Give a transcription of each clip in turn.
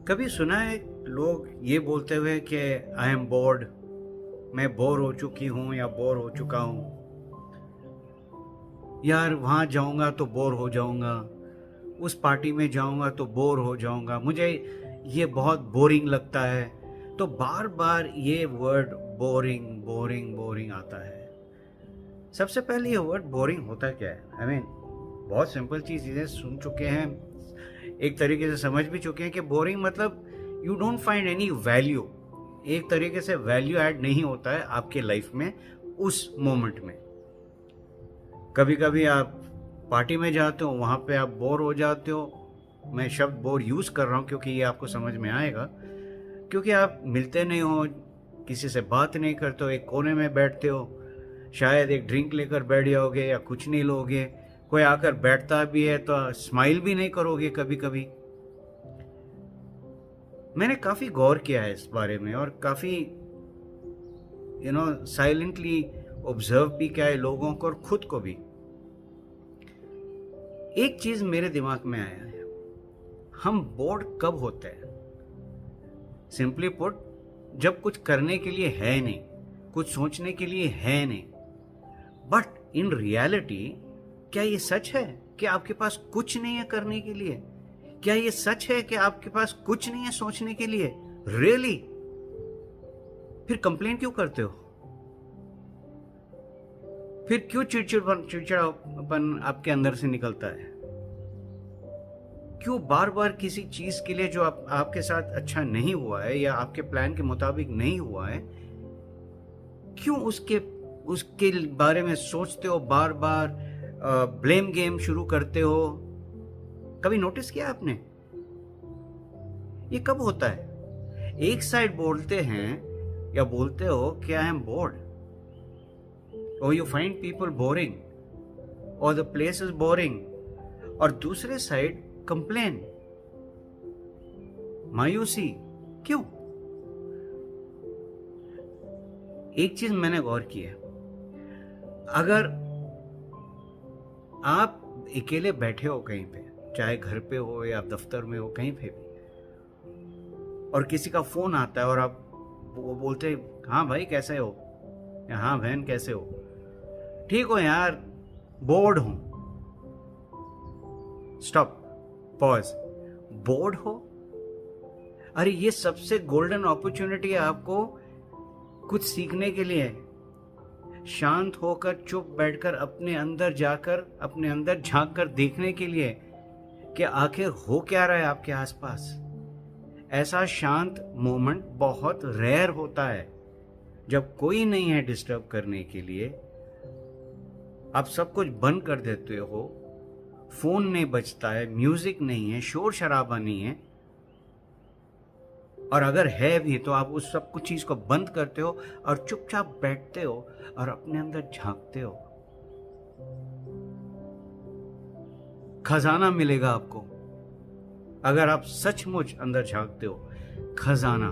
कभी सुना है लोग ये बोलते हुए कि आई एम बोर्ड, मैं बोर हो चुकी हूँ या बोर हो चुका हूँ, यार वहाँ जाऊँगा तो बोर हो जाऊँगा, उस पार्टी में जाऊँगा तो बोर हो जाऊँगा, मुझे ये बहुत बोरिंग लगता है। तो बार बार ये वर्ड बोरिंग बोरिंग बोरिंग आता है। सबसे पहले ये वर्ड बोरिंग होता क्या है? आई मीन बहुत सिंपल चीज़ें सुन चुके हैं, एक तरीके से समझ भी चुके हैं कि बोरिंग मतलब you don't find any value. एक तरीके से वैल्यू ऐड नहीं होता है आपके लाइफ में उस मोमेंट में। कभी कभी आप पार्टी में जाते हो, वहाँ पे आप बोर हो जाते हो। मैं शब्द बोर यूज़ कर रहा हूँ क्योंकि ये आपको समझ में आएगा, क्योंकि आप मिलते नहीं हो, किसी से बात नहीं करते हो, एक कोने में बैठते हो, शायद एक ड्रिंक लेकर बैठ जाओगे या कुछ नहीं लोगे, कोई आकर बैठता भी है तो स्माइल भी नहीं करोगे कभी कभी। मैंने काफ़ी गौर किया है इस बारे में और काफ़ी साइलेंटली ऑब्जर्व भी किया है लोगों को और खुद को भी। एक चीज़ मेरे दिमाग में आया है, हम बोर्ड कब होते हैं? सिंपली पुट, जब कुछ करने के लिए है नहीं, कुछ सोचने के लिए है नहीं। बट इन रियलिटी क्या ये सच है कि आपके पास कुछ नहीं है करने के लिए? क्या ये सच है कि आपके पास कुछ नहीं है सोचने के लिए? रियली? फिर कंप्लेन क्यों करते हो? फिर क्यों चिड़चिड़ापन आपके अंदर से निकलता है? क्यों बार बार किसी चीज के लिए जो आपके साथ अच्छा नहीं हुआ है या आपके प्लान के मुताबिक नहीं हुआ है, क्यों उसके उसके बारे में सोचते हो, बार बार ब्लेम गेम शुरू करते हो? कभी नोटिस किया आपने? ये कब होता है? एक साइड बोलते हैं या बोलते हो कि आई एम बोर्ड, और यू फाइंड पीपल बोरिंग और द प्लेस इज बोरिंग, और दूसरे साइड कंप्लेन, मायूसी। क्यों? एक चीज मैंने गौर की है, अगर आप अकेले बैठे हो कहीं पे, चाहे घर पे हो या दफ्तर में हो, कहीं पे भी, और किसी का फोन आता है और आप वो बोलते हाँ भाई कैसे हो, या हाँ बहन कैसे हो, ठीक हो यार, बोर्ड हूं। Stop, pause. बोर्ड हो? अरे ये सबसे गोल्डन अपॉर्चुनिटी है आपको कुछ सीखने के लिए। शांत होकर चुप बैठकर अपने अंदर जाकर, अपने अंदर झांक कर देखने के लिए कि आखिर हो क्या रहा है आपके आसपास। ऐसा शांत मोमेंट बहुत रेयर होता है, जब कोई नहीं है डिस्टर्ब करने के लिए। आप सब कुछ बंद कर देते हो, फोन नहीं बजता है, म्यूजिक नहीं है, शोर शराबा नहीं है, और अगर है भी तो आप उस सब कुछ चीज को बंद करते हो और चुपचाप बैठते हो और अपने अंदर झांकते हो। खजाना मिलेगा आपको अगर आप सचमुच अंदर झांकते हो। खजाना,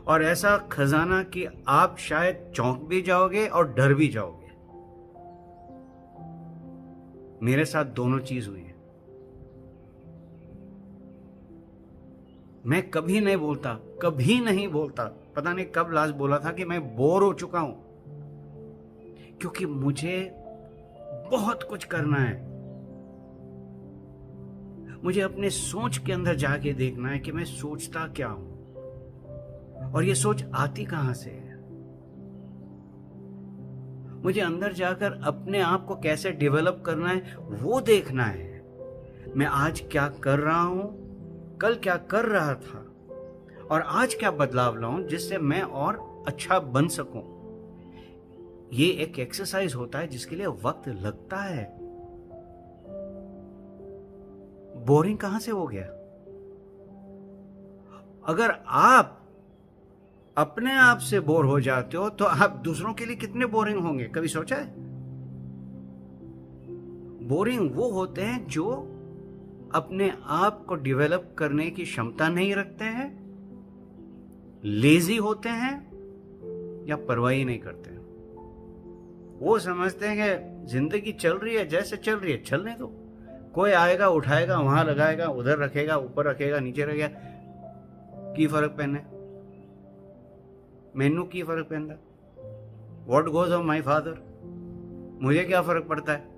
और ऐसा खजाना कि आप शायद चौंक भी जाओगे और डर भी जाओगे। मेरे साथ दोनों चीज हुई है। मैं कभी नहीं बोलता, पता नहीं कब लास्ट बोला था कि मैं बोर हो चुका हूं, क्योंकि मुझे बहुत कुछ करना है। मुझे अपने सोच के अंदर जाके देखना है कि मैं सोचता क्या हूं और ये सोच आती कहां से है। मुझे अंदर जाकर अपने आप को कैसे डेवलप करना है वो देखना है। मैं आज क्या कर रहा हूं, कल क्या कर रहा था, और आज क्या बदलाव लाऊं जिससे मैं और अच्छा बन सकूं। ये एक एक्सरसाइज होता है जिसके लिए वक्त लगता है। बोरिंग कहां से हो गया? अगर आप अपने आप से बोर हो जाते हो तो आप दूसरों के लिए कितने बोरिंग होंगे, कभी सोचा है? बोरिंग वो होते हैं जो अपने आप को डेवलप करने की क्षमता नहीं रखते हैं, लेजी होते हैं, या परवाही नहीं करते हैं। वो समझते हैं कि जिंदगी चल रही है, जैसे चल रही है चलने दो, कोई आएगा, उठाएगा, वहां लगाएगा, उधर रखेगा, ऊपर रखेगा, नीचे रखेगा, की फर्क पैने मैनू की फर्क पैंदा? What goes on my father, मुझे क्या फर्क पड़ता है?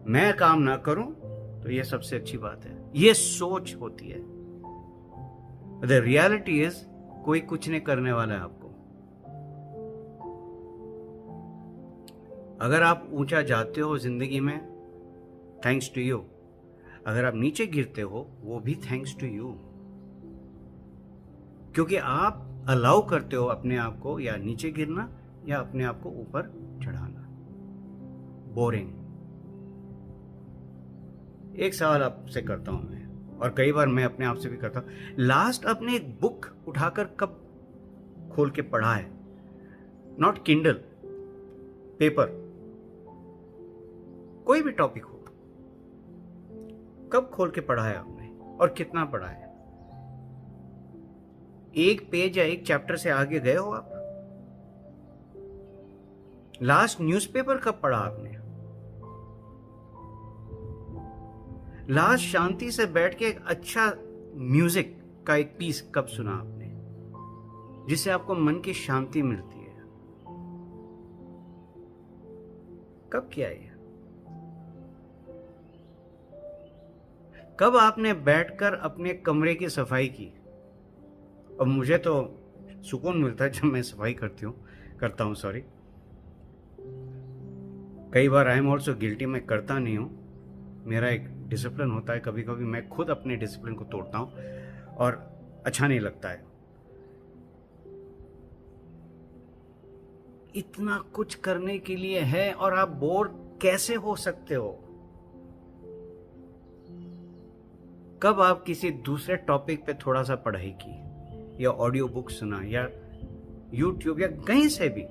मैं काम ना करूं तो ये सबसे अच्छी बात है। ये सोच होती है। द रियलिटी इज कोई कुछ नहीं करने वाला है आपको। अगर आप ऊंचा जाते हो जिंदगी में, थैंक्स टू यू। अगर आप नीचे गिरते हो, वो भी थैंक्स टू यू, क्योंकि आप अलाउ करते हो अपने आप को या नीचे गिरना या अपने आप को ऊपर चढ़ाना। बोरिंग। एक सवाल आपसे करता हूं मैं, और कई बार मैं अपने आप से भी करता हूं, लास्ट आपने एक बुक उठाकर कब खोल के पढ़ा है? नॉट किंडल, पेपर, कोई भी टॉपिक हो, कब खोल के पढ़ा है आपने और कितना पढ़ा है? एक पेज या एक चैप्टर से आगे गए हो आप? लास्ट न्यूज़पेपर कब पढ़ा आपने? लास्ट शांति से बैठ के एक अच्छा म्यूजिक का एक पीस कब सुना आपने, जिससे आपको मन की शांति मिलती है? कब किया ये? कब आपने बैठकर अपने कमरे की सफाई की? और मुझे तो सुकून मिलता है जब मैं सफाई करता हूं सॉरी। कई बार आई एम ऑल्सो गिल्टी, मैं करता नहीं हूं, मेरा एक डिसिप्लिन होता है। कभी कभी मैं खुद अपने डिसिप्लिन को तोड़ता हूं और अच्छा नहीं लगता है। इतना कुछ करने के लिए है और आप बोर कैसे हो सकते हो? कब आप किसी दूसरे टॉपिक पे थोड़ा सा पढ़ाई की या ऑडियो बुक सुना या यूट्यूब या कहीं से भी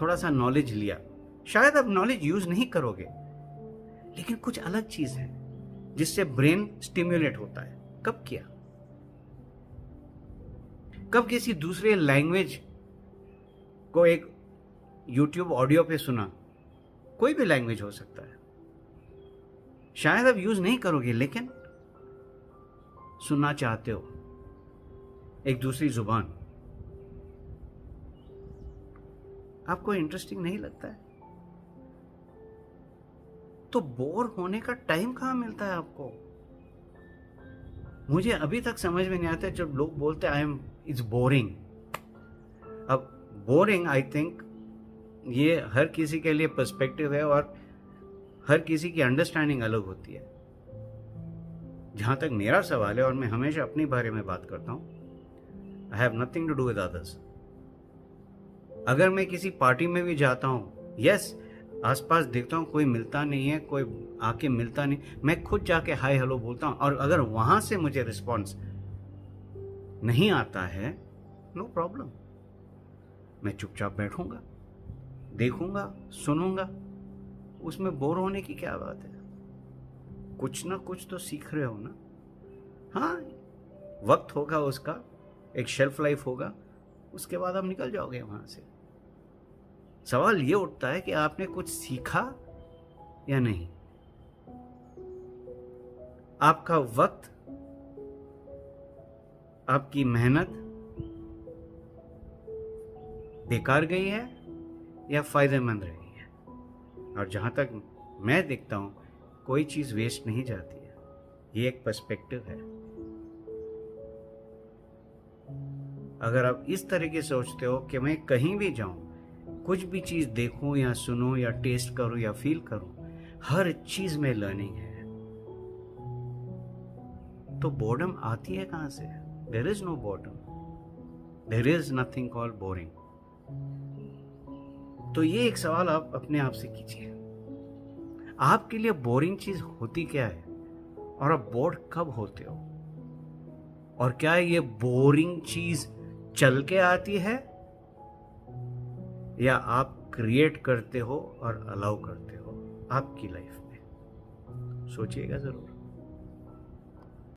थोड़ा सा नॉलेज लिया? शायद आप नॉलेज यूज नहीं करोगे, लेकिन कुछ अलग चीज है जिससे ब्रेन स्टिम्युलेट होता है। कब किया? कब किसी दूसरे लैंग्वेज को एक यूट्यूब ऑडियो पे सुना? कोई भी लैंग्वेज हो सकता है, शायद आप यूज नहीं करोगे, लेकिन सुनना चाहते हो एक दूसरी जुबान। आपको इंटरेस्टिंग नहीं लगता है? तो बोर होने का टाइम कहां मिलता है आपको? मुझे अभी तक समझ में नहीं आता जब लोग बोलते आई एम इट्स बोरिंग। अब बोरिंग, आई थिंक ये हर किसी के लिए पर्सपेक्टिव है और हर किसी की अंडरस्टैंडिंग अलग होती है। जहां तक मेरा सवाल है, और मैं हमेशा अपने बारे में बात करता हूं, I have nothing to do with others. अगर मैं किसी पार्टी में भी जाता हूं, यस, आसपास देखता हूं कोई मिलता नहीं है, कोई आके मिलता नहीं, मैं खुद जाके हाय हेलो बोलता हूं, और अगर वहां से मुझे रिस्पॉन्स नहीं आता है, नो प्रॉब्लम, मैं चुपचाप बैठूंगा, देखूंगा, सुनूंगा। उसमें बोर होने की क्या बात है? कुछ ना कुछ तो सीख रहे हो ना। हाँ, वक्त होगा, उसका एक शेल्फ लाइफ होगा, उसके बाद आप निकल जाओगे वहां से। सवाल ये उठता है कि आपने कुछ सीखा या नहीं। आपका वक्त, आपकी मेहनत बेकार गई है या फायदेमंद रही है? और जहां तक मैं देखता हूं, कोई चीज वेस्ट नहीं जाती है। ये एक पर्सपेक्टिव है। अगर आप इस तरीके से सोचते हो कि मैं कहीं भी जाऊं, कुछ भी चीज देखूं या सुनूं या टेस्ट करूं या फील करूं, हर चीज में लर्निंग है, तो बोर्डम आती है कहां से? There is no boredom, there is nothing called boring. तो ये एक सवाल आप अपने आप से कीजिए, आपके लिए बोरिंग चीज होती क्या है और आप बोर्ड कब होते हो? और क्या ये बोरिंग चीज चल के आती है या आप क्रिएट करते हो और अलाउ करते हो आपकी लाइफ में? सोचिएगा जरूर।